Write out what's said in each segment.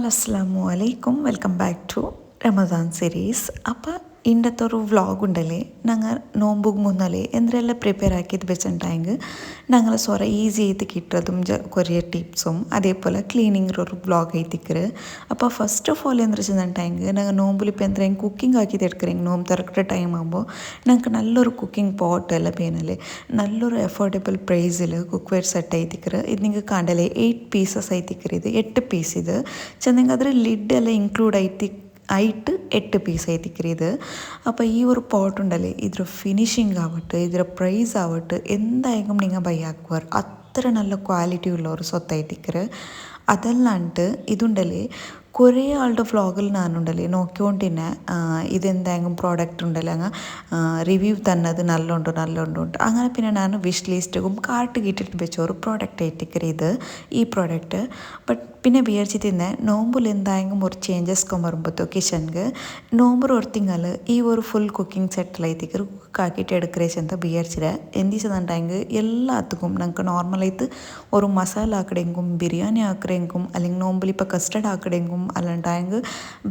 അസ്സലാമു അലൈക്കും welcome back to Ramadan series. അപ്പോൾ ഇന്നത്തെ ഒരു വ്ളോഗ് ഉണ്ടല്ലേ, ഞങ്ങൾ നോമ്പുക്ക് മുന്നല്ലേ എന്തെല്ലാം പ്രിപ്പയർ ആക്കിയത് വെച്ചിട്ടുണ്ടെങ്കിൽ ഞങ്ങൾ സ്വറ ഈസി ആയിട്ട് കിട്ടുന്നതും കുറേ ടിപ്സും അതേപോലെ ക്ലീനിങ് ഒരു വ്ളോഗ് ആയിത്തിക്കറ്. അപ്പോൾ ഫസ്റ്റ് ഓഫ് ഓൾ എന്താ വെച്ചിട്ടുണ്ടെങ്കിൽ ഞങ്ങൾ നോമ്പിൽ ഇപ്പോൾ എന്തെങ്കിലും കുക്കിംഗ് ആക്കിയത് എടുക്കറെങ്കിൽ നോമ്പ് തുറക്കുന്ന ടൈം ആകുമ്പോൾ ഞങ്ങൾക്ക് നല്ലൊരു കുക്കിംഗ് പോട്ട് എല്ലാം പേനല്ലേ നല്ലൊരു അഫോർഡബിൾ പ്രൈസിൽ കുക്ക് വെയർ സെറ്റ് ആയിത്തിക്കറ്. ഇത് നിങ്ങൾക്ക് കണ്ടല്ലേ 8 പീസസ് ആയിത്തിക്കറ്. ഇത് 8 പീസ് ഇത് ചെന്നെങ്കിൽ അതിൽ ലിഡ് എല്ലാം ഇൻക്ലൂഡ് ആയിട്ട് 8 പീസ് ആയിത്തിക്കറി ഇത്. അപ്പോൾ ഈ ഒരു പോട്ടുണ്ടല്ലേ ഇದ್ರ ഫിനിഷിംഗ് ആവട്ടെ ഇದ್ರ പ്രൈസ് ആവട്ടെ എന്തായാലും നിങ്ങൾ ബൈ ആക്കുവാർ അത്ര നല്ല ക്വാളിറ്റി ഉള്ള ഒരു സ്വത്തായിത്തിക്കറ്. അതല്ലാണ്ട് ഇതുണ്ടല്ലേ കുറേ ആളുടെ വ്ളോഗിൽ ഞാനുണ്ടല്ലേ നോക്കിക്കൊണ്ടിന്നെ ഇതെന്തായാലും പ്രോഡക്റ്റ് ഉണ്ടല്ലേ അങ്ങ് റിവ്യൂ തന്നത് നല്ലുണ്ട് അങ്ങനെ പിന്നെ ഞാൻ വിഷ് ലിസ്റ്റും കാർട്ട് കിട്ടിട്ട് വെച്ച ഒരു പ്രോഡക്റ്റ് ആയിട്ടിക്കറി ഇത് ഈ പ്രോഡക്റ്റ്. ബട്ട് പിന്നെ വിചാരിച്ച് തിന്നെ നോമ്പിൽ എന്തായാലും ഒരു ചേഞ്ചസ് കൊണ്ടുവരുമ്പോൾ കിച്ചണിಗೆ നോമ്പ് ഓർത്തിങ്ങൽ ഈ ഒരു ഫുൾ കുക്കിംഗ് സെറ്റിലായിത്തേക്ക് കുക്കാക്കിയിട്ട് എടുക്കറേച്ച് ಅಂತ വിചാരിച്ചിട്ട് എന്തിച്ചെന്നുണ്ടെങ്കിൽ എല്ലാத்துக்கும் ഞങ്ങൾക്ക് നോർമലായിട്ട് ഒരു മസാല ആക്കടെങ്കും ബിരിയാണി ആക്കടെങ്കും അല്ലെങ്കിൽ നോമ്പിൽ ഇപ്പോൾ കസ്റ്റർഡ് ആക്കടെങ്കും അല്ലാണ്ടെങ്കിൽ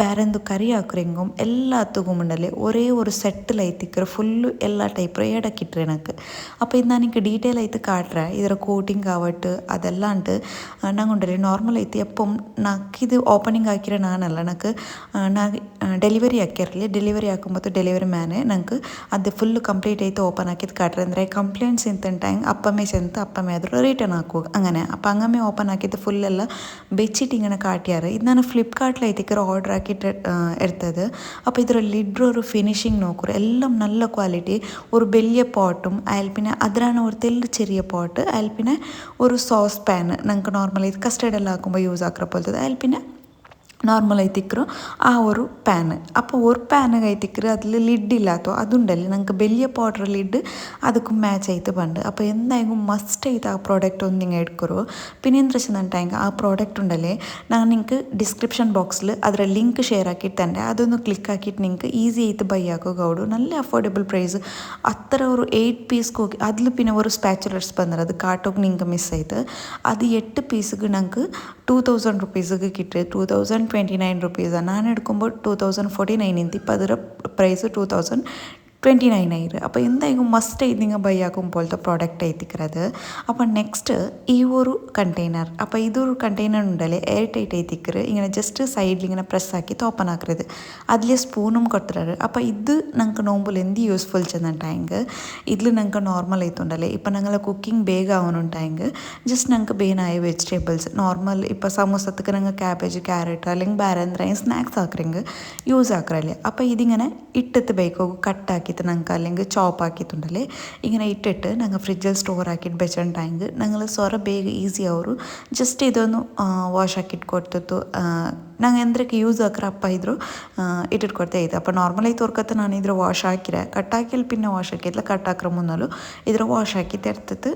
ಬೇರೆಂದು ಕರಿ ಹಾಕ್ರೆಂಗುം എല്ലാத்துக்கும் ഉണ്ടല്ലേ ഒരേ ഒരു സെറ്റിലായിത്തിക്കറ ഫുള്ള് എല്ലാ ടൈപ്പ് ഏടക്കിട്ടರೆ എനിക്ക്. അപ്പോൾ ഇത് എനിക്ക് ഡീറ്റെയിൽ ആയിട്ട് കാട്ടുറേ ಇದರ ಕೋಟಿಂಗ್ ಆವಟ್ಟು ಅದೆಲ್ಲಾಂಟು ನಂಗೆ ನಾರ್ಮಲ್ ಎപ്പം ನಾಕಿದು ಓಪನಿಂಗ್ ಹಾಕಿರೋ ನಾನಲ್ಲ ನನಗೆ ನಾ ಡೆಲಿವರಿ ಹಾಕಿರಲಿ ಡೆಲಿವರಿ ಹಾಕುമ്പോൾ ಡೆಲಿವರಿ ಮ್ಯಾನೆ ನಂಗೆ ಅದು ಫುಲ್ಲು ಕಂಪ್ಲೀಟ್ ಆಯಿತು ಓಪನ್ ಹಾಕಿದ್ದು ಕಾಟ್ರೆ ಅಂದರೆ ಕಂಪ್ಲೇಂಟ್ಸ್ ಇಂತಂಟಾಂಗ್ ಅಪ್ಪಮ್ಮೆ ಚೆಂತ ಅಪ್ಪಮ್ಮೆ ಆದರೂ ರಿಟರ್ನ್ ಹಾಕುವ അങ്ങനെ അപ്പം അങ്ങനെ ഓപ്പൺ ആക്കിയിട്ട് ഫുള്ളെല്ല വെച്ചിട്ട് ഇങ്ങനെ കാട്ടിയാറ്. ഇത് ഞാൻ ഫ്ലിപ്കാർട്ടിലായിത്തേക്ക് ഓർഡർ ആക്കിയിട്ട് എടുത്തത്. അപ്പോൾ ഇതിൽ ലിഡർ ഒരു ഫിനിഷിങ് നോക്കുക എല്ലാം നല്ല ക്വാളിറ്റി ഒരു വലിയ പോട്ടും അതിൽ പിന്നെ അതിലാണ് ഒരു തെല്ല് ചെറിയ പോട്ട് അതിൽ പിന്നെ ഒരു സോസ് പാൻ ഞങ്ങൾക്ക് നോർമലി കസ്റ്റർഡ് എല്ലാം ആക്കുമ്പോൾ യൂസ് ആക്കുന്ന പോലത്തെ അതിൽ പിന്നെ നോർമലായി തിക്കറോ ആ ഒരു പാന്. അപ്പോൾ ഒരു പാന് കയറ്റിക്കറ് അതിൽ ലിഡില്ലാത്തോ അതുണ്ടല്ലേ ഞങ്ങൾക്ക് വലിയ പൗഡർ ലിഡ് ಅದಕ್ಕೂ ಮ್ಯಾಚ್ ಆಯ್ತು ಬಂದು. അപ്പോൾ എന്തായാലും മസ്റ്റ് ആയിട്ട് ആ പ്രോഡക്റ്റ് ഒന്ന് നിങ്ങൾ എടുക്കറോ. പിന്നെ എന്താ വെച്ചിട്ടുണ്ടെങ്കിൽ ആ പ്രോഡക്റ്റ് ഉണ്ടല്ലേ ഞാൻ നിങ്ങൾക്ക് ഡിസ്ക്രിപ്ഷൻ ബോക്സിൽ ಅದರ ലിങ്ക് ഷെയർ ആക്കിയിട്ട് തന്നെ അതൊന്ന് ക്ലിക്ക് ആക്കിയിട്ട് നിങ്ങൾക്ക് ഈസി ആയിട്ട് ബൈ ആക്കുക ഗൗഡു. നല്ല അഫോർഡബിൾ പ്രൈസ് അത്ര ഒരു 8 പീസ് കോക്കി അതിൽ പിന്നെ ഒരു സ്പാച്ചുലർസ് ಬಂದರೆ ಅದು ಕಾಟೋಗಿ ನಿಂಗೆ ಮಿಸ್ ಆಯ್ತು. ಅದು 8 ಪೀಸ್ಗೆ ನಂಗೆ 2000 ರುಪೀಸ್ಗೆ കിട്ടി 2029 ರುಪೀಸ್. ನಾನು എടുക്കുമ്പോൾ 2049 ಇಂತಿ ഇപ്പോൾ ಅದರ പ്രൈസ് 2029 ആയിരം. അപ്പോൾ എന്തായാലും മസ്റ്റ് ആയിട്ട് നിങ്ങൾ ബൈ ആക്കും പോലത്തെ പ്രോഡക്റ്റ് ആയിത്തിക്കറത്. അപ്പോൾ നെക്സ്റ്റ് ഈ ഒരു കണ്ടെയ്നർ. അപ്പോൾ ഇതൊരു കണ്ടെയ്നർ ഉണ്ടല്ലേ എയർ ടൈറ്റ് ആയിത്തിക്കറ് ഇങ്ങനെ ജസ്റ്റ് സൈഡിൽ ഇങ്ങനെ പ്രസ് ആക്കിയിട്ട് ഓപ്പൺ ആക്കരുത് അതിൽ സ്പൂണും കൊട്ടുறாரு. അപ്പോൾ ഇത് ഞങ്ങൾക്ക് നോമ്പിൽ എന്ത് യൂസ്ഫുൾ ചെന്നിട്ടുണ്ടെങ്കിൽ ഇതിൽ ഞങ്ങൾക്ക് നോർമൽ ആയിട്ടുണ്ടല്ലേ ഇപ്പോൾ ഞങ്ങൾ കുക്കിംഗ് ಬೇಗ ആവുന്നുണ്ടെങ്കിൽ ജസ്റ്റ് ഞങ്ങൾക്ക് ಬೇನಾയ വെജിറ്റബിൾസ് നോർമൽ ഇപ്പോൾ സമൂസത്തേക്ക് ഞങ്ങൾ ക്യാബേജ് ക്യാരറ്റ് അല്ലെങ്കിൽ ಬೇರೆ ಅಂದ್ರೆ സ്നാക്സ് ആക്കറെങ്കിൽ യൂസ് ആക്കറല്ലേ. അപ്പോൾ ഇതിങ്ങനെ ഇട്ടിട്ട് ബേക്കോ കട്ടാക്കി ഞങ്ങൾക്ക് അല്ലെങ്കിൽ ചോപ്പ് ആക്കിയിട്ടുണ്ടല്ലേ ഇങ്ങനെ ഇട്ടിട്ട് ഞങ്ങൾ ഫ്രിഡ്ജിൽ സ്റ്റോർ ആക്കിയിട്ട് വെച്ചിട്ടുണ്ടെങ്കിൽ ഞങ്ങൾ സ്വറ ಬೇಗ ಈಸಿ ಅವರು ಜಸ್ಟ್ ಇದೊಂದು ವಾಶ್ ಹಾಕಿಟ್ಟು ಕೊಡ್ತಿತ್ತು ನಂಗೆ ಎಂದ್ರಕ್ಕೆ ಯೂಸ್ ಹಾಕ್ರೆ ಅಪ್ಪ ಇದ್ರು ಇಟ್ಟಿಟ್ಟು ಕೊಡ್ತಾ ಇದ್ದೆ. അപ്പോൾ നോർമലായി തോർക്കത്ത് ഞാൻ ഇതിൽ വാഷ് ആക്കിരെ കട്ടാക്കിയാൽ പിന്നെ വാഷ് ആക്കിയിട്ടില്ല കട്ടാക്കിற മുന്നല്ലോ ഇതിൽ വാഷ് ആക്കിയിട്ട് എടുത്തിട്ട്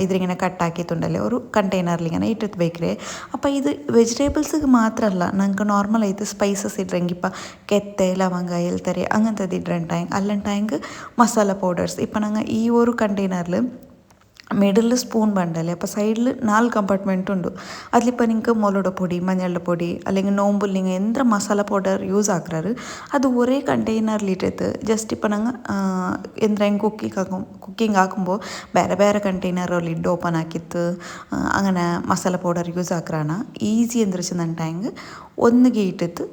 ഇതിലിങ്ങനെ കട്ടാക്കിയിട്ടുണ്ടല്ലേ ഒരു കണ്ടെയ്നറിൽ ഇങ്ങനെ ഇട്ടിട്ട് വെക്കറേ. അപ്പോൾ ഇത് വെജിറ്റബിൾസിಗೆ മാത്രമല്ല ഞങ്ങൾക്ക് നോർമലായിട്ട് സ്പൈസസ് ഇട്ടെങ്കിൽ ഇപ്പോൾ ಕೆತ್ತೆ ಲವಂಗ ಎಲ್ತರಿ അങ്ങനത്തെ ഇട്ടിട്ടുണ്ടെങ്കിൽ അല്ലുണ്ടെങ്കിൽ മസാല പൗഡേഴ്സ്. ഇപ്പോൾ ഞങ്ങൾ ഈ ഒരു കണ്ടെയ്നറിൽ മിഡിൽ സ്പൂൺ വേണ്ടല്ലേ അപ്പോൾ സൈഡിൽ 4 കമ്പാർട്ട്മെൻറ്റ് ഉണ്ട്. അതിലിപ്പോൾ നിങ്ങൾക്ക് മുളകുടെ പൊടി മഞ്ഞളുടെ പൊടി അല്ലെങ്കിൽ നോമ്പിൽ നിങ്ങൾ എന്ത് മസാല പൗഡർ യൂസ് ആക്കാറ് അത് ഒരേ കണ്ടെയ്നറിലിട്ടിട്ട് ജസ്റ്റ് ഇപ്പോൾ ഞങ്ങൾ എന്തെങ്കിലും കുക്കിംഗ് ആക്കുമ്പോൾ ಬೇರೆ ಬೇರೆ കണ്ടെയ്നറോ ലിഡ് ഓപ്പൺ ആക്കിയിട്ട് അങ്ങനെ മസാല പൗഡർ യൂസ് ആക്കാറാണ് ഈസി എന്ന് വെച്ചിട്ടുണ്ടെങ്കിൽ ഒന്നുകിൽ ഇട്ടിട്ട്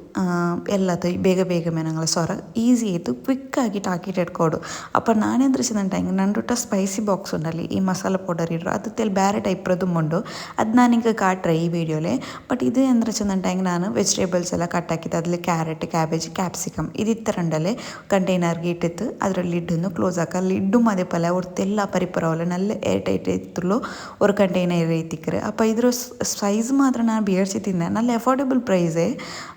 എല്ലാത്തും ಬೇಗನೆ ഞങ്ങൾ സ്വറ ഈസി ആയിട്ട് ക്വിക്കാക്കിയിട്ട് ആക്കിയിട്ട് എടുക്കോളൂ. അപ്പോൾ ഞാനെന്ത് വെച്ചിട്ടുണ്ടെങ്കിൽ നണ്ടൊട്ട സ്പൈസി ബോക്സ് ഉണ്ടല്ലേ ഈ മസാല പൗഡർ ഇടും അതിൽ ಬೇರೆ ടൈപ്പ് ഉണ്ടോ അത് ഞാൻ നിങ്ങൾക്ക് കാട്ടുറേ ഈ വീഡിയോയിൽ. ബട്ട് ഇത് എന്താ വെച്ചിട്ടുണ്ടെങ്കിൽ ഞാൻ വെജിറ്റബിൾസ് എല്ലാം കട്ടാക്കിയിട്ട് അതിൽ ക്യാരറ്റ് ക്യാബേജ് ക്യാപ്സിക്കം ഇത് ഇത്ര ഉണ്ടല്ലേ കണ്ടെയ്നർക്ക് ഇട്ടിട്ട് ಅದರ ലിഡൊന്ന് ക്ലോസ് ആക്കുക. ലിഡും അതേപോലെ എല്ലാ പരിപ്പറവും നല്ല എയർ ടൈറ്റ് ആയിട്ടുള്ള ഒരു കണ്ടെയ്നർ എത്തിക്കറ്. അപ്പോൾ ഇതൊരു സൈസ് മാത്രം ഞാൻ മേടിച്ചിട്ടിന്നെ നല്ല അഫോർഡബിൾ പ്രൈസ്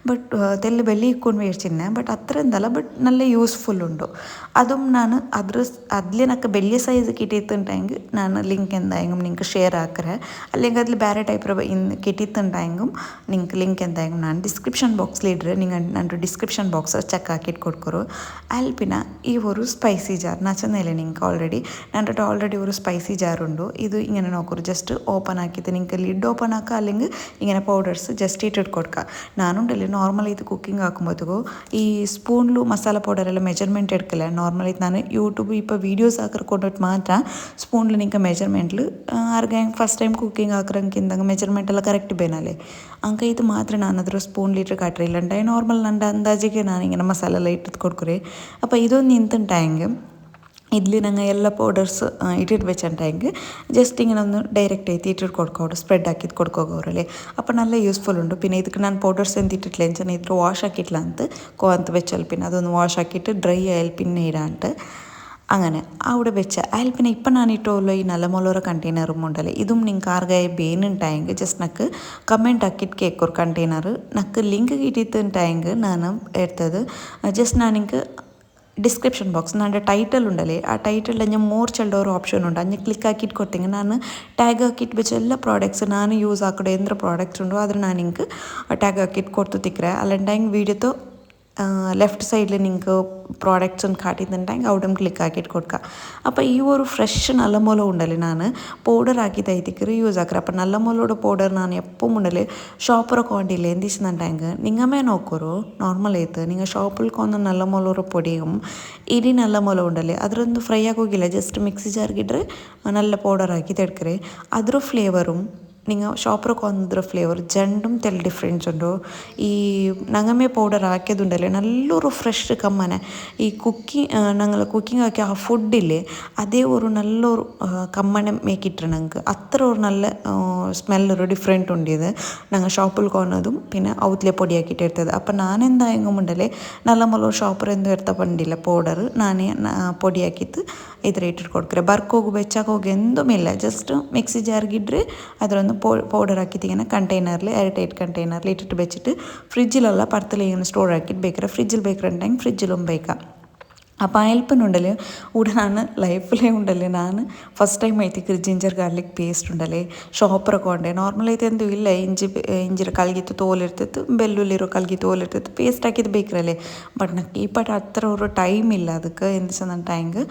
ಬಟ್ ತೆಲ್ಲ ಬೆಲೆ ಇಕ್ಕೊಂಡು ಮೇಡ್ಚಿನ್ನೆ ಬಟ್ ಅತ್ರ ಎಂದಲ್ಲ ಬಟ್ നല്ല യൂസ്ഫുൾ ഉണ്ടോ അതും ഞാൻ അതിലൊക്കെ വലിയ സൈസ് കിട്ടിയിട്ടുണ്ടെങ്കിൽ ഞാൻ ലിങ്ക് എന്തായെങ്കിലും നിങ്ങൾക്ക് ഷെയർ ആക്കറേ അല്ലെങ്കിൽ അതിൽ ಬೇರೆ ടൈപ്പ് കിട്ടിയിട്ടുണ്ടെങ്കിൽ നിങ്ങൾക്ക് ലിങ്ക് എന്തായെങ്കിലും ഞാൻ ഡിസ്ക്രിപ്ഷൻ ബോക്സിൽ ഇടുക. നിങ്ങൾ ನನ್ನ ഡിസ്ക്രിപ്ഷൻ ബോക്സ് ಚೆಕ್ ಹಾಕಿಟ್ಟು ಕೊಡ್ಕೊರು. ಅಲ್ಲಿ പിന്നെ ഈ ഒരു സ്പൈസി ജാർ ഞാൻ ചെന്നല്ലേ നിങ്ങൾക്ക് ഓൾറെഡി ഒരു സ്പൈസി ജാർ ഉണ്ട്. ഇത് ഇങ്ങനെ നോക്കൂ ജസ്റ്റ് ഓപ്പൺ ആക്കിയിട്ട് നിങ്ങൾക്ക് ലിഡ് ഓപ്പൺ ആക്കുക അല്ലെങ്കിൽ ഇങ്ങനെ പൗഡേഴ്സ് ജസ്റ്റ് ഇട്ടിട്ട് കൊടുക്കുക. ನಾನುಂಡಲ್ಲಿ ನಾರ್ಮಲ್ ಇದು ಕುಕ್ಕಿಂಗ್ ಹಾಕುമ്പോഴത്തേಗೂ ಈ ಸ್ಪೂನ್ಲು ಮಸಾಲ ಪೌಡರೆಲ್ಲ ಮೆಜರ್ಮೆಂಟ್ ಎಡ್ಕಲ್ಲ ನಾರ್ಮಲ್ ಇದು ನಾನು ಯೂಟ್ಯೂಬ್ ഇപ്പോൾ വീഡിയോസ് ആക്കിക്കൊണ്ടിട്ട് മാത്രം സ്പൂണിൽ നിങ്ങൾക്ക് മെജർമെൻറ്റിൽ ആർക്കും ഫസ്റ്റ് ടൈം കുക്കിംഗ് ആക്കിറങ്ങിಂದಾಗ ಮೆಜರ್ಮೆಂಟ್ ಎಲ್ಲ ಕರೆಕ್ಟ್ ಬೇನಲ್ಲೇ ಅಂಕ ಇದು ಮಾತ್ರ ನಾನು ಅದ್ರ ಸ್ಪೂನ್ಲಿಟ್ಟು ಕಟ್ರಿಲ್ಲ ಉಂಟಾಯಿ ನಾರ್ಮಲ್ ನಂಡ ಅಂದಾಜಿಗೆ ನಾನು ಹಿಂಗೆ ಮಸಾಲೆ ಎಲ್ಲ ಇಟ್ಟು ಕೊಡ್ಕೊರಿ ಅಪ್ಪ ಇದೊಂದು ನಿಂತುಂಟಾಯಂಗೆ ഇതിൽ ഞങ്ങൾ എല്ലാ പൗഡേഴ്സ് ഇട്ടിട്ട് വെച്ചിട്ടുണ്ടെങ്കിൽ ജസ്റ്റ് ഇങ്ങനെ ഒന്ന് ഡയറക്റ്റ് ആയിട്ട് ഇട്ടിട്ട് കൊടുക്കോളൂ സ്പ്രെഡ് ആക്കിയിട്ട് കൊടുക്കുകയല്ലേ അപ്പോൾ നല്ല യൂസ്ഫുൾ ഉണ്ട് പിന്നെ ಇದಕ್ಕೆ ನಾನು ಪೌಡರ್ಸ್ ಎಂತ ಇಟ್ಟಿಟ್ಲೆ ಅಂಚನೆ ಇದ್ರ ವಾಶ್ ಹಾಕಿಟ್ಲ ಅಂತ ಅಂತ വെച്ചാൽ പിന്നെ അതൊന്ന് വാഷ് ആക്കിയിട്ട് ഡ്രൈ ആയാൽ പിന്നെ ഇടാണ്ട് അങ്ങനെ അവിടെ വെച്ച അതിൽ പിന്നെ ഇപ്പം ഞാൻ ഇട്ടുള്ള ഈ നല്ല മുളക് കണ്ടെയ്നറും ഉണ്ടല്ലേ ഇതും നിങ്ങൾക്ക് ആർക്കായ ಬೇನುಂಟಾയെങ്കിൽ ಜಸ್ಟ್ ನಕ್ಕೆ ಕಮೆಂಟ್ ಹಾಕಿಟ್ಟು ಕೇಳ್ಕೊರು ಕಂಟೈನರ್ ನಕ್ಕೆ ಲಿಂಕ್ കിട്ടിയിട്ടുണ്ടായെങ്കിൽ ನಾನು എടുത്തത് ജസ്റ്റ് ನಾನು ನಿಂಗೆ ഡിസ്ക്രിപ്ഷൻ ബോക്സ് എൻ്റെ ടൈറ്റൽ ഉണ്ടല്ലേ ആ ടൈറ്റലിൽ ഞാൻ മോർ ചെല്ലുന്ന ഒരു ഓപ്ഷൻ ഉണ്ട് അതിന് ക്ലിക്ക് ആക്കിയിട്ട് കൊടുത്തെങ്കിൽ ഞാൻ ടാഗ് ആക്കിയിട്ട് വെച്ച എല്ലാ പ്രോഡക്ട്സ് ഞാൻ യൂസ് ആക്കೋ എന്ത് പ്രോഡക്ಟ್സ് ഉണ്ടോ അതിന് ഞാൻ നിങ്ങൾക്ക് ടാഗ് ആക്കിയിട്ട് കൊടുത്തു തിಕ್ಕರೆ ಅಲ್ಲಂಟಾಗಿ വീഡിയോతో ಲೆಫ್ಟ್ ಸೈಡ್ಲಿ ನಿಂಗೆ ಪ್ರಾಡಕ್ಟ್ಸನ್ನು ಕಾಟಿದ್ದಂಟಾಗಿ അവിടെ ಕ್ಲಿಕ್ ಹಾಕಿಟ್ಟು ಕೊಡ್ಕ അപ്പോൾ ഈ ഒരു ഫ്രഷ് നല്ല മുളക് ഉണ്ടല്ലേ ഞാൻ പൗഡർ ആക്കിയിട്ട് അതിക്ക് യൂസ് ആക്കറ അപ്പോൾ നല്ല മുളകോടെ പൗഡർ ഞാൻ എപ്പോൾ ഉണ്ടല്ലേ ഷോപ്പറൊക്കെ കൊണ്ടില്ലേ എന്ത് വെച്ചിട്ടുണ്ടെങ്കിൽ നിങ്ങമേ നോക്കറോ നോർമൽ ആയിട്ട് നിങ്ങൾ ഷോപ്പിൽ കൊന്ന നല്ല മുളക് പൊടിയും ഇടി നല്ല മുളക് ഉണ്ടല്ലേ ಅದರೊಂದು ಫ್ರೈ ಆಗೋಗಿಲ್ಲ ಜಸ್ಟ್ ಮಿಕ್ಸಿ ಜಾರ್ಗಿಟ್ರೆ നല്ല ಪೌಡರ್ ಹಾಕಿ ತೆಡ್ಕರೆ ಅದ್ರ ಫ್ಲೇವറും നിങ്ങൾ ഷോപ്പറൊക്കെ വന്നದ್ರ ഫ്ലേവർ ജണ്ടും തെൽ ഡിഫറൻസ് ഉണ്ടോ ഈ നങ്ങമേ പൗഡർ ആക്കിയതുണ്ടല്ലേ നല്ലൊരു ഫ്രഷ് കമ്മനെ ഈ ഞങ്ങൾ കുക്കിംഗ് ആക്കിയ ആ ഫുഡില്ലേ അതേ ഒരു നല്ലൊരു കമ്മനെ മേക്കിട്ട് ഞങ്ങൾക്ക് അത്ര ഒരു നല്ല സ്മെല്ലൊരു ഡിഫറെൻറ്റ് ഉണ്ട് ഇത് ഞങ്ങൾ ഷോപ്പിൽ കൊന്നതും പിന്നെ ഔത്തിലെ പൊടിയാക്കിയിട്ട് എടുത്തത് അപ്പം ഞാനെന്തായെങ്കിലും ഉണ്ടല്ലേ നല്ല മുളക് ഷോപ്പർ എന്തും എടുത്ത പണ്ടില്ല പൗഡർ നാനേ പൊടിയാക്കിയിട്ട് ಇದ್ರೇಟಿಟ್ಟು ಕೊಡ್ತಾರೆ ಬರ್ಕೋಗು ಬೆಚ್ಚಾಕೋಗಿ ಎಂದೂಮಿಲ್ಲ ಜಸ್ಟ್ ಮಿಕ್ಸಿ ಜಾರ್ಗಿಡ್ರೆ ಅದರೊಂದು ಪೌಡರ್ ಹಾಕಿದ್ದೀಗನ ಕಂಟೈನರ್ಲಿ ಏರ್ಟೈಟ್ ಕಂಟೈನರ್ಲಿ ಇಟ್ಟಿಟ್ಟು ಬೆಚ್ಚಿಟ್ಟು ಫ್ರಿಜ್ಜಿಲೆಲ್ಲ ಪರ್ತಲೆ ಏನು ಸ್ಟೋರ್ ಹಾಕಿಟ್ಟು ಬೇಕಾರೆ ಫ್ರಿಜ್ಜಿൽ ಬೇಕಂಟಂಗೆ ಫ್ರಿಜ್ಜಿലും ಬೇಕಾ അപ്പോൾ അയൽപ്പനുണ്ടല്ലേ ഇവിടെ ನಾನು ಲೈಫಲ್ಲೇ ಉಂಡಲ್ಲೇ ನಾನು ಫಸ್ಟ್ ಟೈಮ್ ಐತಿಕ್ಕಿರಿ ಜಿಂಜರ್ ಗಾರ್ಲಿಕ್ ಪೇಸ್ಟ್ ಉಂಡಲ್ಲೇ ಶಾಪರಕ್ಕೆ ಕೊಂಡೆ ನಾರ್ಮಲ್ ಐತೆ ಎಂದು ಇಲ್ಲ ಇಂಜಿರ ಕಲ್ಗಿತ್ತು ತೋಲಿರ್ತೈತು ಬೆಳ್ಳುಳ್ಳಿರೋ ಕಲ್ಗಿ ತೋಲಿರ್ತೈತು ಪೇಸ್ಟ್ ಹಾಕಿದ್ದು ಬೇಕ್ರಲ್ಲೇ ಬಟ್ ನನಗೆ ಈ ಪಟ ಹತ್ರ ಅವರು ಟೈಮ್ ಇಲ್ಲ ಅದಕ್ಕೆ ಎಂತ ನನ್ನ ಟೈಮ್ಗೆ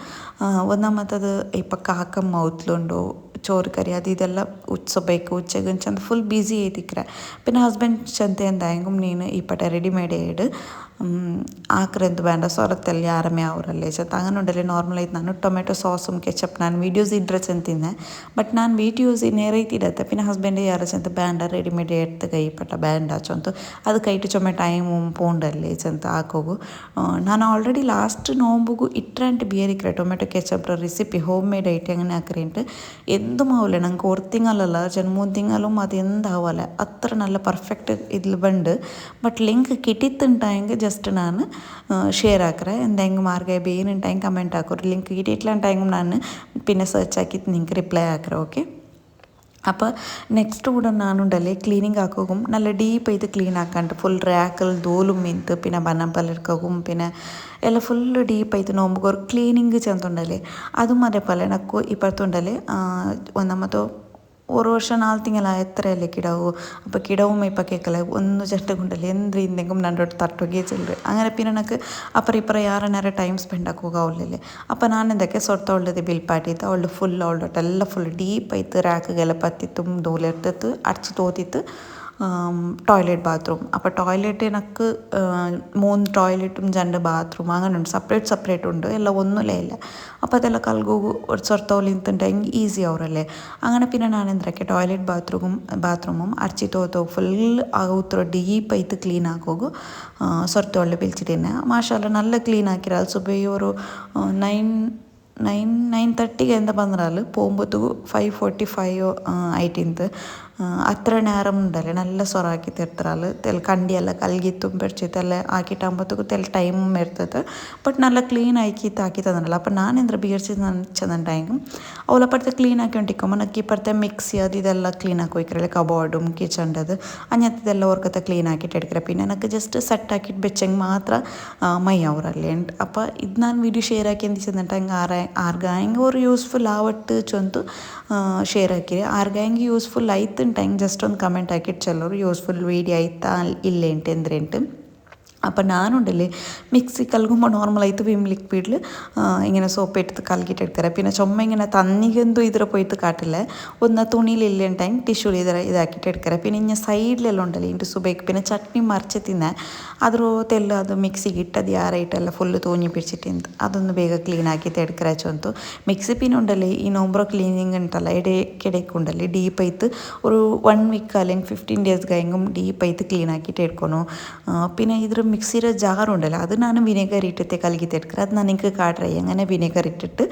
ಒಂದು ಮತ್ತದು ಈ ಪಕ್ಕ ಹಾಕಮ್ಮ ಔತ್ಲುಂಡು ചോറ് കറി അത് ഇതെല്ലാം ഉച്ചബേക്ക് ഉച്ചക്ക് ചന്ത ഫുൾ ബിസി ആയിത്തിക്കറ പിന്നെ ഹസ്ബൻഡ് ചന്ത എന്തായെങ്കിലും നീನು ಈ ಪಟ ರೆಡಿಮೇಡ್ ಏಡ್ ಆಕ್ರೆಂದು ಬೇಡ ಸೊರತ್ತಲ್ಲಿ ಆರಮೆ ಅವರಲ್ಲೇ ಚಂತ അങ്ങനെ ഉണ്ടല്ലേ നോർമലായിട്ട് ನಾನು ಟೊಮೆಟೊ ಸಾസും ಕೆಚಪ್ ನಾನು ವೀಡಿಯೋಸ್ ಇಡ್ರೆ ಚಂತಿದ್ದೆ ಬಟ್ ನಾನು ವೀಡಿಯೋಸ್ നേരೈತಿಡತ್ತೆ പിന്നെ ഹസ്ബൻഡ് ಯಾರು ಚಂತ ಬೇಡ ರೆಡಿಮೇಡ್ എടുത്ത് ಕೈ ಪಟ ಬೇಡ ಚಂತ ಅದು ಕೈಟು ಚೊಮ್ಮೆ ಟೈಮು ಪೋಂಡಲ್ಲೇ ಚಂತ ಹಾಕೋಗು ನಾನು ಆಲ್ರೆಡಿ ಲಾಸ್ಟ್ നോമ്പുಗು ഇಟ್ರಂട്ട് ಬಿಯರಿಕ್ರೆ tomato ketchup recipe home made ಐಟಿ അങ്ങനെ ആക്കറിയിട്ട് എന്തും ആവില്ല ഞങ്ങൾക്ക് ഒരു തിങ്കളല്ല ചില 3 തിങ്കളും അത് എന്താവില്ല അത്ര നല്ല പെർഫെക്റ്റ് ഇതിൽ ഉണ്ട് ബട്ട് ലിങ്ക് കിട്ടിയിട്ടുണ്ടായെങ്കിൽ ജസ്റ്റ് ನಾನು ഷെയർ ആക്കറേ എന്തെങ്കിലും മാർഗ്ഗം ಬೇನುಂಟಾയെങ്കിൽ കമൻറ്റ് ಹಾಕೋರು ಲಿಂಕ್ കിട്ടിയിട്ടില്ലാണ്ടായെങ്കിൽ ನಾನು പിന്നെ സെർച്ച് ആക്കിയിട്ട് നിങ്ങൾക്ക് റിപ്ലൈ ആക്കറേ ഓക്കെ അപ്പോൾ നെക്സ്റ്റ് കൂടെ നാനുണ്ടല്ലേ ക്ലീനിങ് ആക്കുകയും നല്ല ഡീപ്പ് ചെയ്ത് ക്ലീൻ ആക്കാണ്ട് ഫുൾ റാക്കൽ ധൂലും മിന്ത് പിന്നെ ബന്നപ്പലെടുക്കുകയും പിന്നെ ಎಲ್ಲ ಫುಲ್ಲು ಡೀಪ್ ಆಯಿತು ನೋಂಬುಗೆ ಅವ್ರು ಕ್ಲೀನಿಂಗ್ ಚಂದುಂಡಲೆ ಅದು ಮರೆಪಲ್ಲ ನಕ್ಕು ಇಪ್ಪತ್ತುಂಡಲೆ ಒಂದು ഒരു വർഷം 4 തിങ്കള എത്രയല്ലേ കിടാവൂ അപ്പോൾ കിടവും ഇപ്പം കേൾക്കല ഒന്ന് ചെട്ടുകൊണ്ടല്ലേ എന്ത് ഇന്തെങ്കിലും രണ്ടോട്ട് തട്ടുകയെ ചെല്ലു അങ്ങനെ പിന്നെ എനിക്ക് അപ്പുറം ഇപ്പുറം ಯಾರನ್ನಾರ ಟೈಮ್ ಸ್ಪೆಂಡ್ ಹಾಕೋಗ ಅವಳಲ್ಲಿ അപ്പോൾ ನಾನು ಎಂದಕ್ಕೆ ಸೊರ್ತ ಅವಳದು ಬಿಲ್ ಪಾಟಿತ್ತು ಅವಳು ಫುಲ್ ಅವಳೊಟ್ಟೆಲ್ಲ ಫುಲ್ ಡೀಪ್ ಆಯ್ತು ರ್ಯಾಕ್ಗೆಲ್ಲ ಪತ್ತಿತ್ತು ಧೂಳೆಡ್ತಿತ್ತು ಅರ್ಚಿ ತೋತಿತ್ತು ടോയ്ലറ്റ് ബാത്റൂം അപ്പോൾ ടോയ്ലറ്റ് എനിക്ക് 3 ടോയ്ലറ്റും 2 ബാത്റൂം അങ്ങനെ ഉണ്ട് സെപ്പറേറ്റ് ഉണ്ട് എല്ലാം ഒന്നുമില്ല ഇല്ല അപ്പോൾ അതെല്ലാം കൽಗೋಗು ഒരു സ്വರ್ತവಲ್ಲಿ നിന്നിട്ടുണ്ടെങ്കിൽ ഈസി അവരല്ലേ അങ്ങനെ പിന്നെ ഞാൻ എന്തൊക്കെ ടോയ്ലറ്റ് ബാത്റൂമും അടിച്ച് തോത്തോ ഫുൾ ആകുത്ര ഡീപ്പ് ആയിട്ട് ക്ലീൻ ആಕೋಗು സ്വರ್ತവಲ್ಲಿ പിലിച്ചിട്ടന്നെ മാഷാല്ല നല്ല ക്ലീൻ ആക്കിരാൽ സുബൈ ഒരു 9:30ಗೆ ಎಂತ ಬಂದ್ರಲ್ಲ പോകുമ്പോഴത്തേക്ക് 5:45 ആയിട്ടിന്ത് അത്ര നേരം ഉണ്ടല്ലേ നല്ല സൊറാക്കി തീർത്തറാല് തെൽ കണ്ടിയെല്ലാം കൽകിത്തും പെടിച്ചിട്ടെല്ലാം ആക്കിയിട്ടാകുമ്പോഴത്തേക്ക് തെൽ ടൈമും എടുത്തത് ബട്ട് നല്ല ക്ലീൻ ആക്കി തന്നില്ല അപ്പോൾ ನಾನು ಎಂದ್ರೆ ಬಿರ್ಸಿದಂಟಾയെങ്കിൽ ಅವಳಪ್ಪತ್ತೆ ಕ್ಲೀನ್ ಆക്കി ಹೊಂಟಿಕೊಮ್ಮ ನಕ್ಕೆ ಇಪ್ಪತ್ತೆ ಮಿಕ್ಸಿ ಅದು ಇದೆಲ್ಲ ಕ್ಲೀನ್ ಆക്കി ಹೋಯ್ಕರಲ್ಲ ಕಬೋರ್ಡುം കിച്ചണ്ടത് അങ്ങനത്തെതെല്ലാം ഓർക്കത്തെ ക്ലീൻ ആക്കിയിട്ട് എടുക്കറ പിന്നെ എനിക്ക് ജസ്റ്റ് സെറ്റ് ആക്കിയിട്ട് വെച്ചെങ്കിൽ മാത്രം മൈ അവരല്ലേ അപ്പോൾ ഇത് ನಾನು വീഡിയോ ഷെയർ ആക്കി എന്ത് ചെന്നിട്ടെങ്കിൽ ആർക്കായെങ്കിൽ ഒരു യൂസ്ഫുൾ ആവട്ടെ ചൊന്തു ഷെയರ್ ಹಾಕಿರಿ ಆರ್ಗಾಂಗಿ ಯೂಸ್ಫುಲ್ ಆಯ್ತು ಟೈಮ್ ಜಸ್ಟ್ ಒಂದು ಕಮೆಂಟ್ ಹಾಕಿಟ್ಟು ಚೆಲ್ಲೋರು ಯೂಸ್ಫುಲ್ ವೀಡಿಯೋ ಆಯ್ತಾ ಇಲ್ಲೇಂಟು ಎಂದ್ರೆಂಟು അപ്പം ഞാനുണ്ടല്ലേ മിക്സി കലകുമ്പോൾ നോർമലായിട്ട് വിം ലിക്വിഡിൽ ഇങ്ങനെ സോപ്പ് എടുത്ത് കലക്കിയിട്ട് എടുക്കാറ് പിന്നെ ചുമ ഇങ്ങനെ തന്നിಗೆന്തും ഇതിൽ പോയിട്ട് കാട്ടില്ല ഒന്ന് തുണിയിലില്ല ടൈം ടിഷ്യൂൽ ഇതാക്കിയിട്ട് എടുക്കാറ് പിന്നെ ഇങ്ങനെ സൈഡിലെല്ലാം ഉണ്ടല്ലേ ഇതിൻ്റെ സുബൈക്ക് പിന്നെ ചട്നി മറിച്ച് തിന്നാൻ അದ್ರೊತ್ತೆಲ್ಲ ಅದು ಮಿಕ್ಸಿಗೆ ಇಟ್ಟು ಅದು ಯಾರೈಟೆಲ್ಲ ಫುಲ್ಲು ತೂഞ്ഞി പിടിച്ചിട്ട് അതൊന്ന് വേഗം ക്ലീൻ ആക്കിയിട്ട് എടുക്കരാച്ചോന്തു മിക്സി പിന്നെ ഉണ്ടല്ലേ ഈ നോമ്പ്രോ ക്ലീനിങ് ഉണ്ടല്ലോ ഇടയ്ക്കിടയ്ക്ക് ഉണ്ടല്ലേ ഡീപ്പായിട്ട് ഒരു 1 വീക്ക് അല്ലെങ്കിൽ 15 ഡേയ്സ് കഴിഞ്ഞും ഡീപ്പായിട്ട് ക്ലീൻ ആക്കിയിട്ട് എടുക്കണം പിന്നെ ഇದ್ರ മിക്സിയുടെ ജാറുണ്ടല്ലോ അത് ನಾನು വിനേഗർ ഇട്ടിട്ട് കലക്കിയിട്ട് എടുക്കുക അത് ನನಗೆ കാട്ടറേ അങ്ങനെ വിനേഗർ ഇട്ടിട്ട്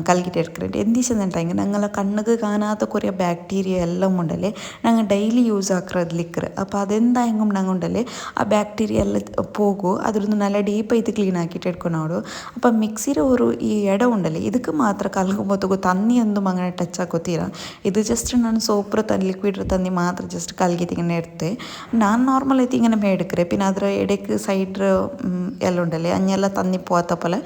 കലക്കിയിട്ട് എടുക്കുന്നുണ്ട് എന്തിച്ചെന്നുണ്ടെങ്കിൽ ഞങ്ങളെ കണ്ണുക്ക് കാണാത്ത കുറേ ബാക്ടീരിയ എല്ലാം ഉണ്ടല്ലേ ഞങ്ങൾ ഡെയിലി യൂസ് ആക്കുന്നത് ലിക്കർ അപ്പോൾ അതെന്തായെങ്കിലും ഞങ്ങൾ ഉണ്ടല്ലേ ആ ബാക്ടീരിയ എല്ലാം പോകും അതൊന്ന് നല്ല ഡീപ്പായിട്ട് ക്ലീൻ ആക്കിയിട്ട് എടുക്കണോളൂ അപ്പം മിക്സിയുടെ ഒരു ഈ ഇടം ഉണ്ടല്ലേ ಇದಕ್ಕೆ ಮಾತ್ರ ಕಲ್ಕೊಂಬೋತಗೋ ತನ್ನಿ ಅಂದು അങ്ങനെ ಟಚ್ ಆಗೋತೀರ ಇದು ಜಸ್ಟ್ ನಾನು ಸೋಪ್ರ ಲಿಕ್ವಿಡ್ ತನ್ನಿ ಮಾತ್ರ ಜಸ್ಟ್ ಕಲ್ಗಿತ್ತು ഇങ്ങനെ എടുത്ത് ನಾನು ನಾರ್ಮಲ್ ಆಯ್ತು ഇങ്ങനെ മേടിക്കറേ പിന്നെ ಅದರ ഇടയ്ക്ക് സൈഡ് എല്ലാം ഉണ്ടല്ലേ അഞ്ഞെല്ലാം തന്നി പോകാത്ത പോലെ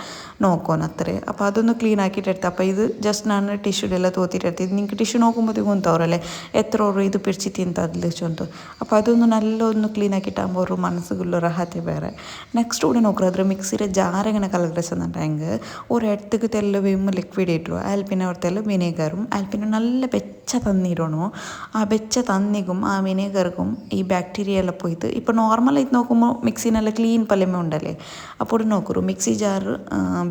നോക്കണം അത്രേ അപ്പോൾ അതൊന്ന് ക്ലീൻ ആക്കിയിട്ട് എടുത്ത് അപ്പോൾ ഇത് ജസ്റ്റ് ನಾನು ಟಿಶ್ಯೂಡೆಲ್ಲ ತೋತಿಟ್ಟು എടുത്ത് നിങ്ങൾക്ക് ಟಿಶ್ಯೂ നോക്കുമ്പോഴത്തേക്കും ಗೊತ್ತಾವ್ರല്ലേ എത്ര ഒരു ഇത് പിടിച്ച് തിന്തതിൽ ചൊന്തു അപ്പോൾ അതൊന്ന് നല്ല ഒന്ന് ക്ലീൻ ആക്കിയിട്ടാകുമ്പോൾ ഒരു മനസ്സുള്ള റഹത്തെ വേറെ നെക്സ്റ്റ് കൂടെ നോക്കുക അದ್ರ മിക്സിയുടെ ജാർ ഇങ്ങനെ കലകരച്ചെന്നുണ്ടെങ്കിൽ ഒരു എടുത്തേക്ക് തെല്ല വിം ലിക്വിഡ് ഇട്ടു അതിൽ പിന്നെ ഒരു തെല്ല വിനേഗറും അതിൽ പിന്നെ നല്ല വെച്ച തന്നിടണോ ആ വെച്ച തന്നിക്കും ആ വിനേഗർക്കും ഈ ബാക്ടീരിയ എല്ലാം പോയിട്ട് ഇപ്പോൾ നോർമലായിട്ട് നോക്കുമ്പോൾ മിക്സിനെല്ലാം ക്ലീൻ പലമേ ഉണ്ടല്ലേ അപ്പോൾ നോക്കൂ മിക്സി ജാർ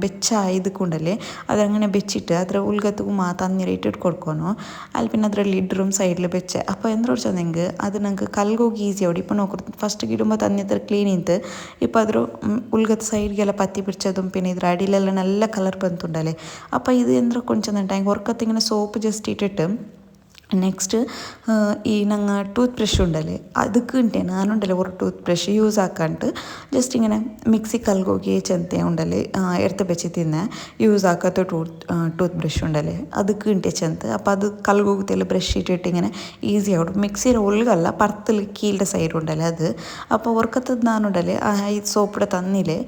വെച്ച ഇതുക്കുണ്ടല്ലേ അതങ്ങനെ വെച്ചിട്ട് ಅದರ ഉൾഗത്തുക്കും ആ തന്നിര ഇട്ടിട്ട് കൊടുക്കണോ അതിൽ പിന്നെ ಅದರ ലിഡറും സൈഡിൽ വെച്ച് അപ്പോൾ എന്താ വെച്ചെങ്കിൽ അത് ഞങ്ങൾക്ക് കൽಗೋಗಿ ഈസി ആവും ഇപ്പോൾ നോക്കൂ ഫസ്റ്റ് ഇടുമ്പോൾ തന്നെ അത്ര ക്ലീൻ ഇತ್ತು ഇപ്പോൾ ಅದರ ഉൾഗത്ത് സൈഡിಗೆಲ್ಲ പത്തി പിടിച്ചതും പിന്നെ ಇದರ അടിയിലെല്ലാം നല്ല കളർ ಬಂತುಂಡല്ലേ അപ്പോൾ ഇത് എന്താ കൊണ്ടുവന്നിട്ടുണ്ടെങ്കിൽ ഉറക്കത്തിങ്ങനെ സോപ്പ് ജസ്റ്റ് ഇട്ടിട്ട് നെക്സ്റ്റ് ഈ ഞങ്ങൾ ടൂത്ത് ബ്രഷ് ഉണ്ടല്ലേ ಅದಕ್ಕೆ ಉಂಟೆ ನಾನುಂಡല്ലേ ഒരു ടൂത്ത് ബ്രഷ് യൂസ് ആക്കാണ്ട് ജസ്റ്റ് ഇങ്ങനെ മിക്സി കൽಗೋಗಿ ചെന്ത ഉണ്ടല്ലേ എടുത്ത് വെച്ച് തിന്നെ യൂസ് ആക്കാത്ത ടൂത്ത് ബ്രഷ് ഉണ്ടല്ലേ ಅದಕ್ಕೆ ಉಂಟೆ ചെന്ത് അപ്പോൾ അത് കൽಗೋಗത്തിൽ ബ്രഷ് ഇട്ടിട്ട് ഇങ്ങനെ ഈസി ആവും മിക്സിയുടെ ഉള്ളിലല്ല പുറത്തിൽ കീഴിൻ്റെ സൈഡ് ഉണ്ടല്ലേ അത് അപ്പോൾ ഉറക്കത്തത് നാനുണ്ടല്ലേ ഈ സോപ്പിടെ തന്നില്ലേ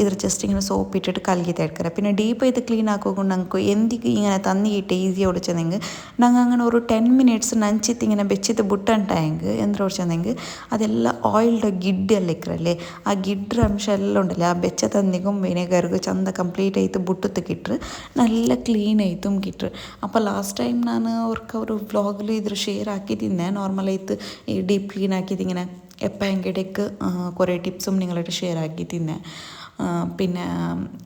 ഇದ್ರ ജസ്റ്റ് ഇങ്ങനെ സോപ്പ് ഇട്ടിട്ട് കലക്കിയിട്ട് എടുക്കുക പിന്നെ ഡീപ്പ് ഇത് ക്ലീൻ ആക്കുമ്പോൾ ഞങ്ങൾക്ക് എന്തിക്ക് ഇങ്ങനെ തന്നിയിട്ട് ഈസി ഓടിച്ചെന്നെങ്കിൽ ഞങ്ങൾ അങ്ങനെ ഒരു 10 മിനിറ്റ്സ് നനച്ചിട്ട് ഇങ്ങനെ വെച്ചിട്ട് ബുട്ടുണ്ടായെങ്കിൽ എന്താ വെച്ചെന്നെങ്കിൽ അതെല്ലാം ഓയിലിൻ്റെ ಗಿಡ್ಡೆಲ್ಲ ഇക്കറല്ലേ ആ ಗಿಡ್ರ ಅಂಶ എല്ലാം ഉണ്ടല്ലേ ആ വെച്ച തന്നിക്കും വിനേഗർക്ക് ചന്ത കംപ്ലീറ്റ് ആയിട്ട് ബുട്ടത്ത് കിട്ടറ് നല്ല ക്ലീൻ ആയിട്ടും കിട്ടറ് അപ്പോൾ ലാസ്റ്റ് ടൈം ನಾನು ഒരു വ്ളോഗിൽ ഇದ್ರ ഷെയർ ആക്കിയിട്ടിരുന്നെ നോർമലായിട്ട് ഈ ഡീപ്പ് ക്ലീൻ ആക്കിയിട്ട് ഇങ്ങനെ എപ്പോഴെങ്കിടേക്ക് കുറേ ടിപ്സും നിങ്ങളായിട്ട് ഷെയർ ആക്കിയിട്ടിരുന്നെ പിന്നെ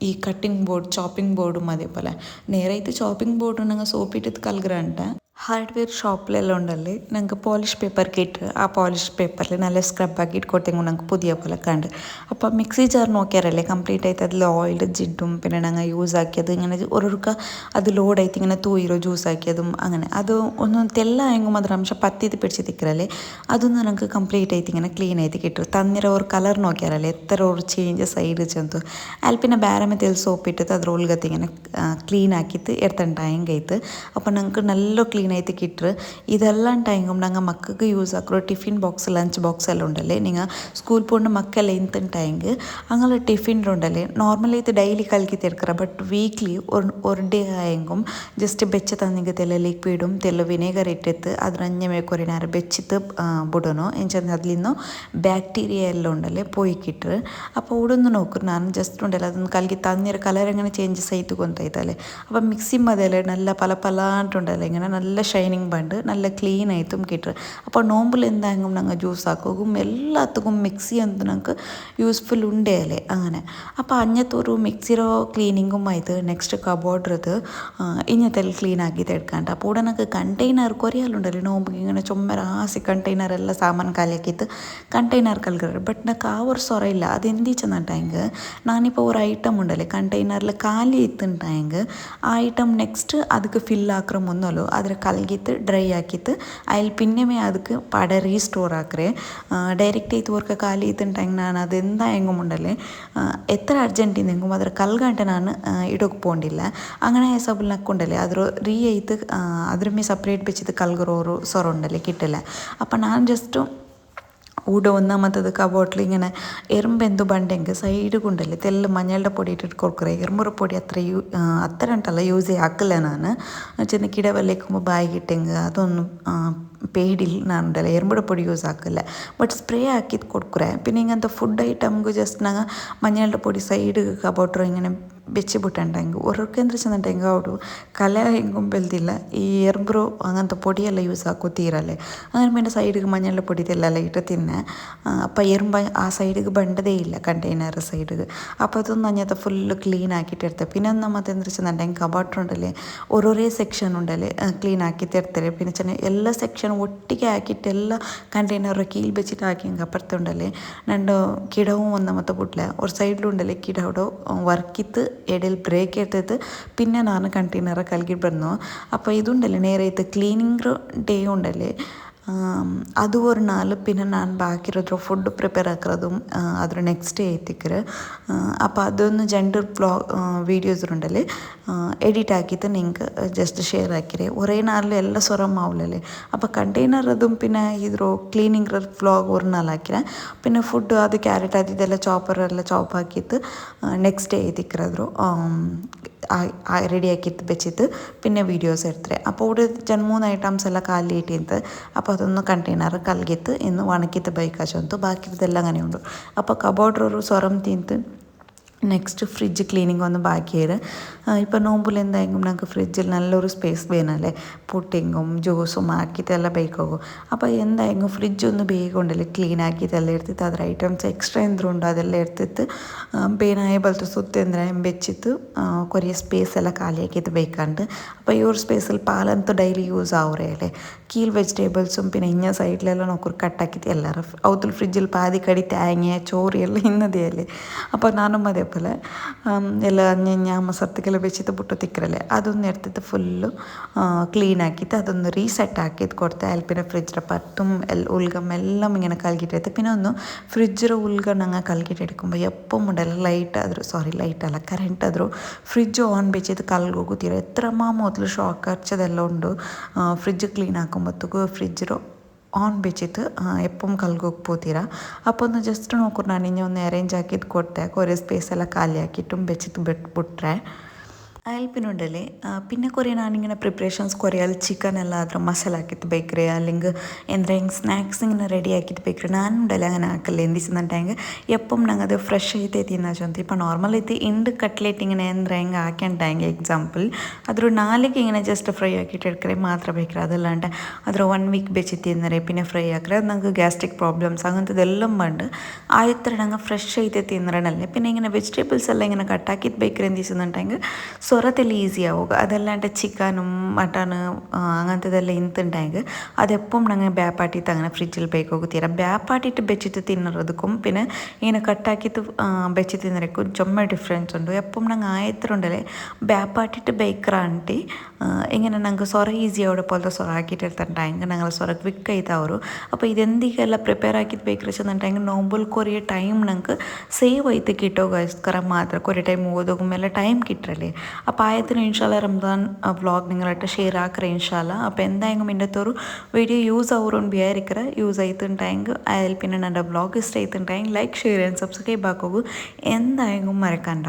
ഈ കട്ടിംഗ് ബോർഡ് ചോപ്പിംഗ് ബോർഡും അതേപോലെ നേരായിട്ട് ചോപ്പിംഗ് ബോർഡ് ഞങ്ങൾ സോപ്പിട്ടിട്ട് കലകറാണ്ട് ഹാർഡ്വെയർ ഷോപ്പിലെല്ലാം ഉണ്ടല്ലേ ഞങ്ങൾക്ക് പോളിഷ് പേപ്പർ കിട്ട് ആ പോളിഷ് പേപ്പറിൽ നല്ല സ്ക്രബ് ആക്കിയിട്ട് കൊടുത്തെങ്കിൽ ഞങ്ങൾക്ക് പുതിയ പോലെ കണ്ട് അപ്പോൾ മിക്സി ജാർ നോക്കിയാറല്ലേ കംപ്ലീറ്റ് ആയിട്ട് അതിൽ ഓയിൽ ജിഡും പിന്നെ ഞങ്ങൾ യൂസ് ആക്കിയത് ഇങ്ങനെ ഒരൊരുക്ക അത് ലോഡായിട്ട് ഇങ്ങനെ തൂയിരോ ജ്യൂസ് ആക്കിയതും അങ്ങനെ അത് ഒന്ന് തെല്ലായെങ്കും അದ್ರ ಅಂಶ പത്തിത് പിടിച്ച് തിക്കറല്ലേ അതൊന്നും ഞങ്ങൾക്ക് കംപ്ലീറ്റ് ആയിട്ട് ഇങ്ങനെ ക്ലീൻ ആയിട്ട് കിട്ടും തന്നിര ഒരു കളർ നോക്കിയാറല്ലേ എത്ര ഒരു ചേഞ്ചസ് ആയിട്ട് ചെന്തു അതിൽ പിന്നെ ബാരമത്തിൽ സോപ്പ് ഇട്ടിട്ട് അದ್ರ ഉൾഗത്ത് ഇങ്ങനെ ക്ലീൻ ആക്കിയിട്ട് എടുത്തിട്ടുണ്ടായെങ്കിൽ അപ്പോൾ ഞങ്ങൾക്ക് നല്ല ക്ലീൻ ആയിട്ട് കിട്ടറ് ഇതെല്ലാം ടൈമും ഞങ്ങൾ മക്കൾക്ക് യൂസ് ആക്കുക ടിഫിൻ ബോക്സ് ലഞ്ച് ബോക്സ് എല്ലാം ഉണ്ടല്ലേ നിങ്ങൾ സ്കൂൾ പോകുന്ന മക്കളെല്ലാം ಇಂತಿಂಟಾയെങ്കിൽ അങ്ങനെ ടിഫിനുണ്ടല്ലേ നോർമലായിട്ട് ഡെയിലി കലക്കിയിട്ട് എടുക്കുക ബട്ട് വീക്ക്ലി ഒരു ഡേ ആയെങ്കും ജസ്റ്റ് ಬೆಚ್ಚ തന്നിಗೆ ತೆಲ್ಲ ಲಿಕ್ವಿಡುം ತೆಲ್ಲ ವಿನೆಗರ್ ಇಟ್ಟಿತ್ತು ಅದ್ರ ಅಂಜಮೆ ಕೊರೆ നേരം വെച്ചിട്ട് ಬಿಡೋನು ಎಂಚಂದ್ರೆ അതിലിന്ന് ബാക്ടീരിയ എല്ലാം ഉണ്ടല്ലേ പോയി കിട്ടറ് അപ്പോൾ ഉടന്ന് നോക്കും ನಾನು ജസ്റ്റ് ഉണ്ടല്ലോ അതൊന്ന് കലക്കി തന്നിര കളർ എങ്ങനെ ചേഞ്ചസ് ആയിട്ട് കൊണ്ടായിട്ടല്ലേ അപ്പം മിക്സി മതിയല്ലേ നല്ല പല പലാണ്ടുണ്ടല്ലേ ഇങ്ങനെ നല്ല ഷൈനിങ് ബണ്ട് നല്ല ക്ലീൻ ആയിട്ടും കിട്ടും അപ്പോൾ നോമ്പിൽ എന്തായെങ്കിലും ഞങ്ങൾ ജ്യൂസ് ആക്കും എല്ലാത്തുക്കും മിക്സി എന്ത് ഞങ്ങൾക്ക് യൂസ്ഫുൾ ഉണ്ടല്ലേ അങ്ങനെ അപ്പോൾ അഞ്ഞത്തെ ഒരു മിക്സിയുടെ ക്ലീനിങ്ങും ആയിട്ട് നെക്സ്റ്റ് കബോർഡത് ഇങ്ങനത്തെ ക്ലീൻ ആക്കിയിട്ട് എടുക്കാണ്ട് അപ്പോൾ ഇവിടെ ഞങ്ങൾക്ക് കണ്ടെയ്നർ കുറയാലുണ്ടല്ലോ നോമ്പിಗೆ ഇങ്ങനെ ചുമ്മാ രാസി കണ്ടെയ്നർ ಎಲ್ಲ ಸಾಮಾನು ಖಾಲಿಯಾಕಿತ್ತು ಕಂಟೈನರ್ ಕಲ್ಗರ ಬಟ್ నాకు ಆ ವರ್ಷ ಇಲ್ಲ ಅದು ಎಂದಿಚ್ಚಂದಂಟಾಯಂಗೆ ನಾನಿപ്പോൾ ஒரு ஐட்டம் ഉണ്ടല്ലേ കണ്ടെയ്നറിൽ ಖಾಲಿ ഇത്തുണ്ടായെങ്കിൽ ആ ഐറ്റം നെക്സ്റ്റ് ಅದಕ್ಕೆ ಫಿಲ್ ആക്കറ മുന്നല്ലോ അതിൽ കലകിയിട്ട് ഡ്രൈ ആക്കിയിട്ട് അതിൽ പിന്നെമേ ಅದಕ್ಕೆ പട റീസ്റ്റോർ ആക്കറേ ഡയറക്റ്റ് ആയിട്ട് ഓർക്ക് ಖಾಲಿ ಇತ್ತುಂಟಾಯಂಗೆ ನಾನು ಅದು എന്തായെങ്കും ഉണ്ടല്ലേ എത്ര അർജൻറ്റിന്നെങ്കും ಅದರ ಕಲ್ಗಂಟೆ ನಾನು ಇಡೋಕೆ പോണ്ടില്ല അങ്ങനെ സബിൽ നക്കുണ്ടല്ലേ അದ್ರ ರೀ ಆಯ್ತು ಅದ್ರ ಮೇ ಸಪ್ರೇಟ್ ಬೆಚ್ಚಿದ್ದು ಕಲ್ಗರೋರು ಸೊರ ഉണ്ടല്ലേ കിട്ടില്ല അപ്പം ഞാൻ ജസ്റ്റ് ഊടെ ഒന്നാമത്തത് കബോട്ടിൽ ഇങ്ങനെ എറുമ്പെന്തു ബണ്ടെങ്കിൽ സൈഡ് കൊണ്ടല്ലേ തെല്ല് മഞ്ഞളുടെ പൊടി ഇട്ടിട്ട് കൊടുക്കുക എറുമ്പുറ പൊടി അത്ര ഉണ്ടല്ല യൂസ് ആക്കില്ല ഞാൻ ചെന്ന് കിടവല്ലേക്കുമ്പോൾ ബാഗ് ഇട്ടെങ്കിൽ അതൊന്നും പേടിയിൽ നാനുണ്ടല്ലോ എറുമ്പുടെ പൊടി യൂസ് ആക്കില്ല ബട്ട് സ്പ്രേ ആക്കിയത് കൊടുക്കുറേ പിന്നെ ഇങ്ങനത്തെ ഫുഡ് ഐറ്റംಗೆ ಜಸ್ಟ್ ನಂಗೆ മഞ്ഞളുടെ പൊടി സൈഡ് കബോട്ടർ ഇങ്ങനെ വെച്ച് ಬಿಟ್ಟಂಟಂಗೆ ಒರಕ್ಕೆ ಅಂದ್ರೆ ಚೆಂದಂಟಂಗೆ ಅವಡು ಕಲೆ ಹಿಂಗೆ ಬೆಳ್ದಿಲ್ಲ ಈ ಎರ್ಬ್ರು അങ്ങനത്തെ പൊടിയെല്ലാം യൂസ് ആക്കോ തീരല്ലേ അങ്ങനെ പിന്നെ സൈഡിൽ മഞ്ഞളുടെ പൊടി ഇതെല്ലാം ഇട്ട് തിന്നെ അപ്പം എറുമ്പ ആ സൈഡിൽ ബണ്ടതേ ഇല്ല കണ്ടെയ്നർ സൈഡിൽ അപ്പോൾ അതൊന്നും അങ്ങനത്തെ ഫുള്ള് ക്ലീൻ ആക്കിയിട്ട് എടുത്തത് പിന്നെ നമ്മത്തെ എന്താ വെച്ചിട്ടുണ്ടെങ്കിൽ കബോട്ടർ ഉണ്ടല്ലേ ഓരോരോ സെക്ഷൻ ഉണ്ടല്ലേ ക്ലീൻ ആക്കിയിട്ട് എടുത്തത് പിന്നെ ചെന്ന എല്ലാ സെക്ഷനും ഒಟ್ಟಿಗೆ ಹಾಕಿಟ್ಟು ಎಲ್ಲ ಕಂಟೈನರ್ ಕೀಲ್ ಬೆಚ್ಚಿಟ್ಟು ಹಾಕಿ ಹಿಂಗೆ ಅಪ್ಪರ್ತುಂಡಲ್ಲೇ ನಂದು ಗಿಡവും ഒന്നാമത്തെ പൊട്ടില്ല ഒരു സൈഡിലുണ്ടല്ലേ കിടവിടെ വർക്കിത്ത് ഇടയിൽ ബ്രേക്ക് എടുത്തിട്ട് പിന്നെ ನಾನು ಕಂಟೈನರ್ ಕಲ್ಗಿಟ್ಟು ಬಂದು അപ്പോൾ ഇതുണ്ടല്ലേ നേരെ ഇത് ക്ലീനിങ് ഡേ ഉണ്ടല്ലേ ಅದು ஒரு நாள் പിന്നെ ನಾನು ബാക്കിയിರೋದ್ರ ಫುಡ್ ಪ್ರಿಪೇರ್ ആക്കുന്നതും ಅದ್ರ ನೆಕ್ಸ್ಟ್ ಡೇ ಐತಿಕ್ಕರು അപ്പോൾ അതൊന്ന് രണ്ട് വീഡിയോസ് ഉണ്ടല്ലേ എഡിറ്റ് ആക്കിയിട്ട് നിങ്ങൾക്ക് ജസ്റ്റ് ഷെയർ ആക്കിരേ ഒരേ നാളിൽ ಎಲ್ಲ സ്വരമാവില്ലല്ലേ അപ്പോൾ ಕಂಟೈನರ್ അതും പിന്നെ ಇದ್ರ ಕ್ಲೀನಿಂಗ್ ವ್ಲಾಗ್ ഒരു നാൾ ಹಾಕಿರ പിന്നെ ಫುಡ್ ಅದು ಕ್ಯಾರೆಟ್ ಅದು ಇದೆಲ್ಲ ಚಾಪರೆಲ್ಲ ಚಾಪ್ ಹಾಕಿತ್ತು ನೆಕ್ಸ್ಟ್ ಡೇ ಐತಿಕ್ಕರಾದ್ರು ರೆಡಿ ആക്കിയിട്ട് വെച്ചിട്ട് പിന്നെ വീഡിയോസ് എടുത്തേ അപ്പോൾ ഇവിടെ 2-3 ഐറ്റംസ് എല്ലാം ಖಾಲಿ ഇട്ടിട്ട് അപ്പോൾ അതൊന്ന് ಕಂಟೈನರ್ ಕಲ್ಗಿತ್ತು ಇನ್ನು ಒಣಗಿತ್ತು ಬೈಕಾಚಂತು ബാക്കിയതെല്ലാം അങ്ങനെയുണ്ട് അപ്പോൾ കബോർഡ് ഒരു സ്വരം തിന്ത് നെക്സ്റ്റ് ഫ്രിഡ്ജ് ക്ലീനിങ് ഒന്ന് ബാക്കിയത് ഇപ്പോൾ നോമ്പിൽ എന്തായെങ്കിലും ഞങ്ങൾക്ക് ഫ്രിഡ്ജിൽ നല്ലൊരു സ്പേസ് വേണമല്ലേ പുട്ടിങ്ങും ജ്യൂസും ആക്കിയിട്ടെല്ലാം ബേക്കാകും അപ്പോൾ എന്തായെങ്കിലും ഫ്രിഡ്ജ് ഒന്ന് ಬೇಗ ഉണ്ടല്ലേ ಕ್ಲೀನ್ ಆಕಿದ್ದೆಲ್ಲ ಇರ್ತಿತ್ತು ಅದರ ಐಟಮ್ಸ್ ಎಕ್ಸ್ಟ್ರಾ ಎಂದ್ರು ಉಂಟು ಅದೆಲ್ಲ ಇರ್ತಿತ್ತು ಬೇನಾಯ ಬಲ್ತು ಸುತ್ತ ಅಂದರೆ ಬೆಚ್ಚಿತ್ತು ಕೊರಿಯ ಸ್ಪೇಸ್ ಎಲ್ಲ ಖಾಲಿ ആക്കിയിട്ട് ಬೇಕಂತ അപ്പോൾ ഈ ഒരു സ്പേസിൽ പാലಂತೂ ഡെയിലി യൂസ് ആവുറേ അല്ലേ കീൽ വെജിറ്റബിൾസും പിന്നെ ഇന്ന സൈഡിലെല്ലാം നോക്കൊരു കട്ടാക്കിയിട്ട് എല്ലാവരും അവത്തിൽ ഫ്രിഡ്ജിൽ പാതി കടി തേങ്ങ ചോറ് എല്ലാം ഇന്നതേ അല്ലേ അപ്പോൾ നാനും അതേപോലെ ಎಲ್ಲ ಮೊಸರ್ತಿಗೆಲ್ಲ ಬೆಚ್ಚಿತ್ತು ಬಿಟ್ಟು ತಿಕ್ಕರಲ್ಲೇ ಅದೊಂದು എടുത്തിട്ട് ಫುಲ್ಲು ക്ലീൻ ആക്കിയിട്ട് അതൊന്ന് റീസെറ്റ് ആക്കിയിട്ട് കൊടുത്തേ അതിൽ പിന്നെ ഫ്രിഡ്ജിലെ പത്തും ഉൽഗം എല്ലാം ഇങ്ങനെ കലക്കിയിട്ട് പിന്നെ ഒന്ന് ഫ്രിഡ്ജിലെ ഉൽഗം ഞങ്ങൾ കലക്കിയിട്ട് എടുക്കുമ്പോൾ എപ്പം ഉണ്ടല്ലോ ലൈറ്റ് അല്ല കറണ്ട് ಆದರೂ ಫ್ರಿಡ್ಜ್ ಆನ್ ಬೆಚ್ಚಿದ್ದು ಕಲ್ಗೋಗುತ್ತೀರ ಎತ್ತರ ಮೊದಲು ಶಾಕ್ ಹಚ್ಚದೆಲ್ಲ ಉಂಡು ಫ್ರಿಡ್ಜ್ ಕ್ಲೀನ್ ಹಾಕೊಂಬತ್ತಿಗೂ ಫ್ರಿಡ್ಜ್ ಆನ್ ಬೆಚ್ಚಿತ್ತು ಎಪ್ಪಂ ಕಲ್ಗೋಗ್ಬೋತೀರ അപ്പോൾ ഒന്ന് ജസ്റ്റ് നോക്കൂ ನಾನು ഇനി ഒന്ന് അറേഞ്ച് ആക്കിയിട്ട് കൊടുത്തേ കുറേ സ്പേസ് എല്ലാം ಖಾಲಿ ആക്കിയിട്ടും വെച്ചിട്ട് ಬಿಟ್ಬಿಟ್ರೆ അതിൽ പിന്നെ ഉണ്ടല്ലേ പിന്നെ കുറേ ഞാനിങ്ങനെ പ്രിപ്പറേഷൻസ് കുറേ ചിക്കൻ എല്ലാം അದ್ರ മസാല ಹಾಕಿತ್ತು ಬೇಕ್ರಿ അല്ലെങ്കിൽ എന്തെങ്കിലും സ്നാക്സ് ഇങ്ങനെ റെഡി ആക്കിയിട്ട് ಬೇಕ್ರಿ ನಾನುണ്ടല്ലേ അങ്ങനെ ആക്കല്ലേ എന്തിച്ചുന്നുണ്ടെങ്കിൽ എപ്പം ഞങ്ങൾ അത് ഫ്രഷ് ആയിട്ട് തിന്നാച്ചോന്തി ഇപ്പോൾ നോർമൽ ഇത് ഇണ്ട് കട്ട്ലേറ്റ് ഇങ്ങനെ എന്തെങ്കിലും ಹಾಕ್ಯಂಟಾಂಗೆ ಎಕ್ಸಾಂಪಲ್ ಅದ್ರ ನಾಲಿಗೆ ഇങ്ങനെ ജസ്റ്റ് ഫ്രൈ ആക്കിയിട്ട് എടുക്കറേ മാത്രം ಬೇಕ್ರಿ അതല്ലാണ്ട് അದ್ರ 1 വീക്ക് വെച്ച് തിന്നറേ പിന്നെ ഫ്രൈ ആക്കറേ അത് ഞങ്ങൾക്ക് ഗ്യാസ്ട്രിക് പ്രോബ്ലംസ് അങ്ങനത്തെതെല്ലാം ഉണ്ട് ആയത്ര ഞങ്ങൾ ഫ്രഷ് ആയിട്ട് തിന്നറണല്ലേ പിന്നെ ഇങ്ങനെ വെജിറ്റബിൾസ് എല്ലാം ഇങ്ങനെ കട്ടാക്കിയിട്ട് ಬೇಕ್ರಿ എന്തിച്ചുന്നുണ്ടെങ്കിൽ സ്വരത്തെല്ലാം ഈസി ആവുക അതല്ലാണ്ട് ചിക്കനും മട്ടണ് അങ്ങനത്തെതെല്ലാം ಇಂತುಂಟಾಗ അതെപ്പം ഞങ്ങൾ ಬ್ಯಾಪಾಟಿತ್ತು അങ്ങനെ ഫ്രിഡ്ജിൽ ಬೇಕೋಗುತ್ತೀರ ಬ್ಯಾಪಾಟಿಟ್ಟು ಬೆಚ್ಚಿಟ್ಟು ತಿನ್ನೋದಕ್ಕೂ പിന്നെ ഇങ്ങനെ കട്ടാക്കിയിട്ട് വെച്ച് തിന്നറക്കും ചുമ്മാ ഡിഫറൻസ് ഉണ്ട് എപ്പം ഞങ്ങൾ ആയത്തിലുണ്ടല്ലേ ಬ್ಯಾಪಾಟಿಟ್ಟು ಬೇಕ್ರ ആണ്ടി ഇങ്ങനെ ഞങ്ങൾക്ക് സ്വര ഈസി ആവുടെ പോലത്തെ സ്വര ആക്കിയിട്ട് എടുത്തിട്ടുണ്ടെങ്കിൽ ഞങ്ങൾ സ്വര ക്വിക്ക് ആയിത്താവും അപ്പോൾ ഇതെന്തിಗೆಲ್ಲ ಪ್ರಿಪೇರ್ ಆಕಿದ್ದು ಬೇಕ್ರಿ ಚೆಂದಂಟಾಗ ನೋಂಬಲ್ ಕೊರಿಯ ಟೈಮ್ ഞങ്ങൾക്ക് ಸೇವ್ ಆಯ್ತು കിട്ടോಗೋಸ್ಕರ ಮಾತ್ರ കുറേ ടൈം ಓದೋಗ ಮೇಲೆ ಟೈಮ್ കിട്ടರല്ലേ അപ്പോൾ ആയത്തിന് ഇൻഷാല്ല റംസാൻ വ്ളോഗ് നിങ്ങളായിട്ട് ഷെയർ ആക്കറേ ഇൻഷാല്ല അപ്പോൾ എന്തായെങ്കിലും ഇന്നത്തെ ഒരു വീഡിയോ യൂസ് ആവുറോണ്ട് വിചാരിക്കറ യൂസ് ആയിട്ടുണ്ടെങ്കിൽ അതിൽ പിന്നെ എൻ്റെ വ്ളോഗ് ഇഷ്ടമായിട്ടുണ്ടെങ്കിൽ ലൈക്ക് ഷെയർ ആൻഡ് സബ്സ്ക്രൈബ് ആക്കോಗು എന്തായെങ്കിലും മറക്കണ്ട.